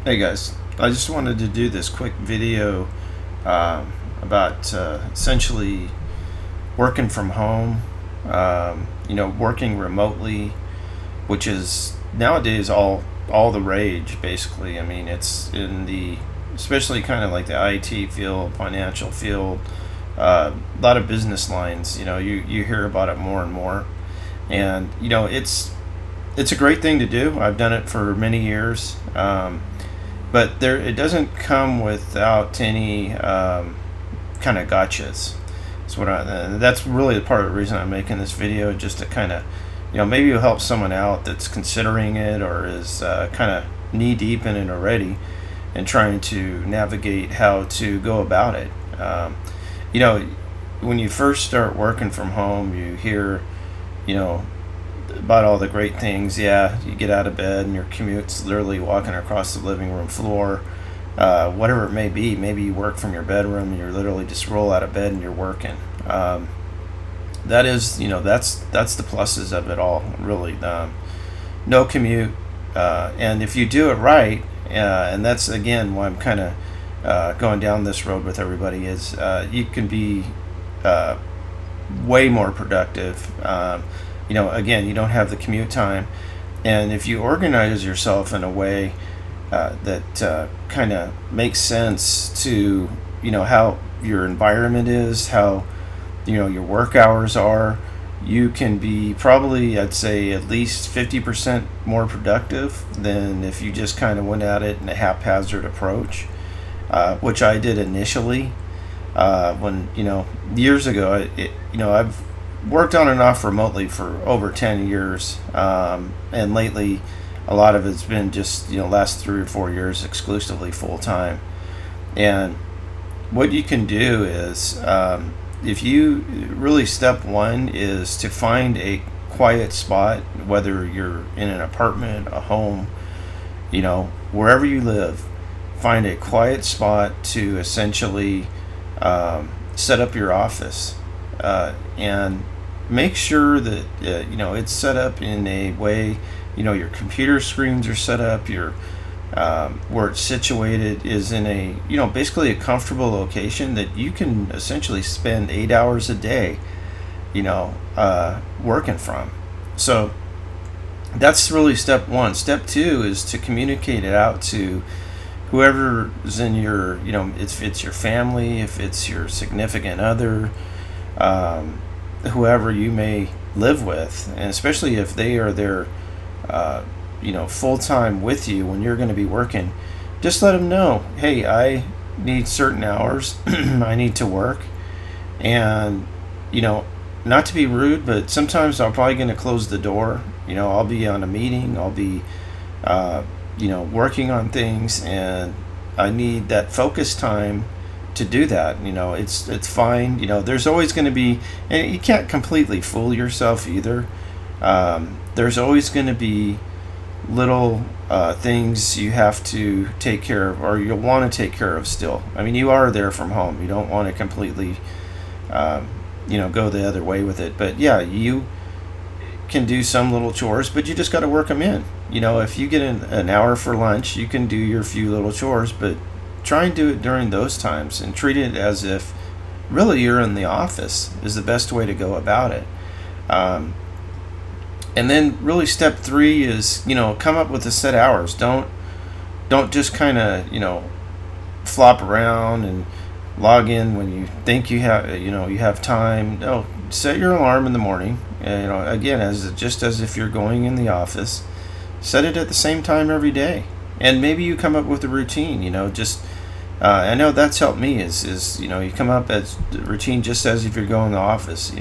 Hey guys, I just wanted to do this quick video about essentially working from home, working remotely, which is nowadays all the rage. Basically, I mean, it's in the especially kind of like the IT field, financial field, a lot of business lines. You hear about it more and more, and it's a great thing to do. I've done it for many years. But it doesn't come without any kind of gotchas. That's really part of the reason I'm making this video, just to kind of, maybe it'll help someone out that's considering it or is kind of knee deep in it already and trying to navigate how to go about it. You know, when you first start working from home, you hear, you know, about all the great things. Yeah, you get out of bed and your commute's literally walking across the living room floor, whatever it may be. Maybe you work from your bedroom and you're literally just roll out of bed and you're working. That is, that's the pluses of it all, really. No commute, and if you do it right, and that's again why I'm kind of going down this road with everybody, is you can be uh, way more productive. Again, you don't have the commute time, and if you organize yourself in a way that kind of makes sense to how your environment is, how your work hours are, you can be probably, I'd say, at least 50% more productive than if you just kind of went at it in a haphazard approach, which I did initially. When years ago, I've worked on and off remotely for over 10 years, and lately a lot of it's been just last 3 or 4 years exclusively full time. And what you can do is, if you really, step one is to find a quiet spot, whether you're in an apartment, a home, wherever you live, find a quiet spot to essentially set up your office, and make sure that it's set up in a way, your computer screens are set up, your where it's situated is in a basically a comfortable location that you can essentially spend 8 hours a day working from. So that's really step one. Step two is to communicate it out to whoever's in your, if it's your family, if it's your significant other, whoever you may live with, and especially if they are there, full time with you when you're going to be working. Just let them know, hey, I need certain hours, I need to work, and not to be rude, but sometimes I'm probably going to close the door. I'll be on a meeting, I'll be, working on things, and I need that focus time to do that. It's fine. There's always going to be, and you can't completely fool yourself either. There's always going to be little things you have to take care of, or you'll want to take care of still. I mean, you are there from home. You don't want to completely, go the other way with it. But yeah, you can do some little chores, but you just got to work them in. If you get an hour for lunch, you can do your few little chores, but try and do it during those times and treat it as if really you're in the office is the best way to go about it. And then really step three is, come up with a set hours. Don't just kind of, flop around and log in when you think you have time. No, set your alarm in the morning. Again, just as if you're going in the office, set it at the same time every day. And maybe you come up with a routine, just, I know that's helped me is, you come up as the routine just as if you're going to the office,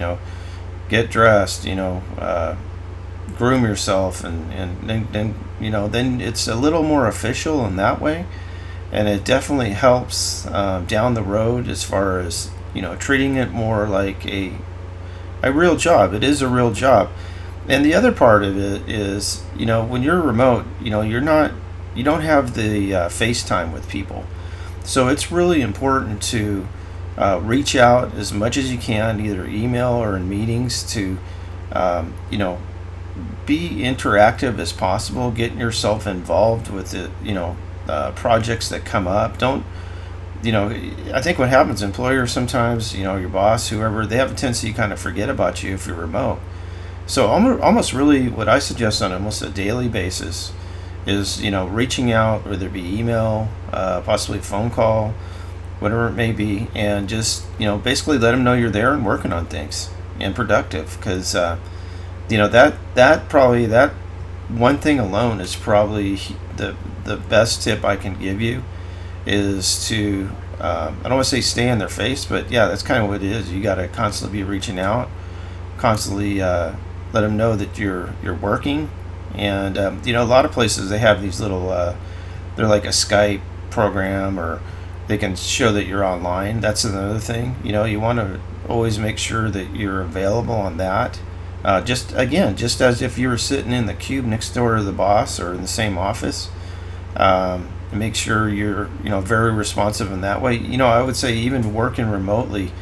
get dressed, groom yourself, and then it's a little more official in that way, and it definitely helps down the road as far as treating it more like a real job. It is a real job. And the other part of it is, when you're remote, you don't have the FaceTime with people, so it's really important to reach out as much as you can, either email or in meetings, to be interactive as possible, getting yourself involved with it, projects that come up. Don't, I think what happens, employers sometimes, your boss, whoever, they have a tendency to kind of forget about you if you're remote. So almost really what I suggest on almost a daily basis is, reaching out, whether it be email, possibly a phone call, whatever it may be, and just, basically let them know you're there and working on things and productive. Because, that one thing alone is probably the best tip I can give you is to, I don't want to say stay in their face, but yeah, that's kind of what it is. You got to constantly be reaching out, constantly let them know that you're working. And a lot of places they have these little, they're like a Skype program, or they can show that you're online. That's another thing. You want to always make sure that you're available on that. Just as if you were sitting in the cube next door to the boss or in the same office. Make sure you're very responsive in that way. I would say even working remotely,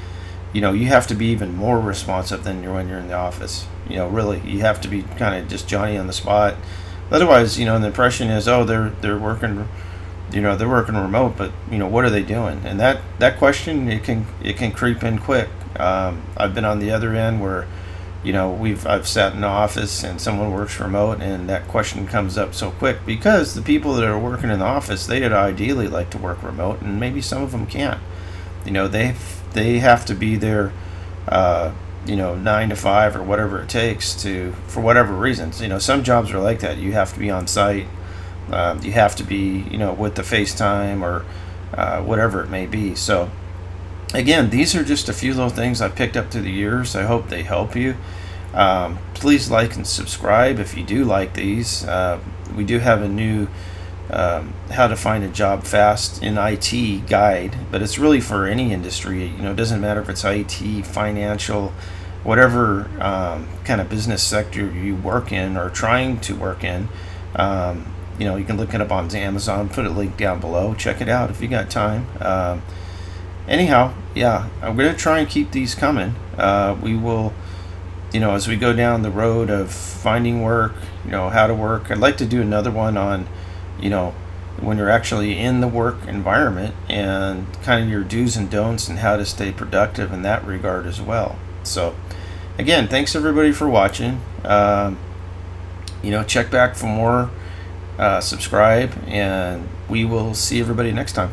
you have to be even more responsive than when you're in the office. Really, you have to be kind of just Johnny on the spot. Otherwise, the impression is, oh, they're working, they're working remote, but what are they doing? And that question, it can creep in quick. I've been on the other end where, I've sat in the office and someone works remote, and that question comes up so quick because the people that are working in the office, they'd ideally like to work remote, and maybe some of them can't. They have to be there, 9 to 5 or whatever it takes for whatever reasons. Some jobs are like that. You have to be on site. You have to be, with the FaceTime or whatever it may be. So, again, these are just a few little things I've picked up through the years. I hope they help you. Please like and subscribe if you do like these. We do have a new how to find a job fast in IT guide, but it's really for any industry. It doesn't matter if it's IT, financial, whatever kind of business sector you work in or trying to work in. You can look it up on Amazon, put a link down below. Check it out if you got time. Anyhow, yeah, I'm going to try and keep these coming. We will, as we go down the road of finding work, how to work. I'd like to do another one on, when you're actually in the work environment and kind of your do's and don'ts and how to stay productive in that regard as well. So, again, thanks everybody for watching. Check back for more, subscribe, and we will see everybody next time.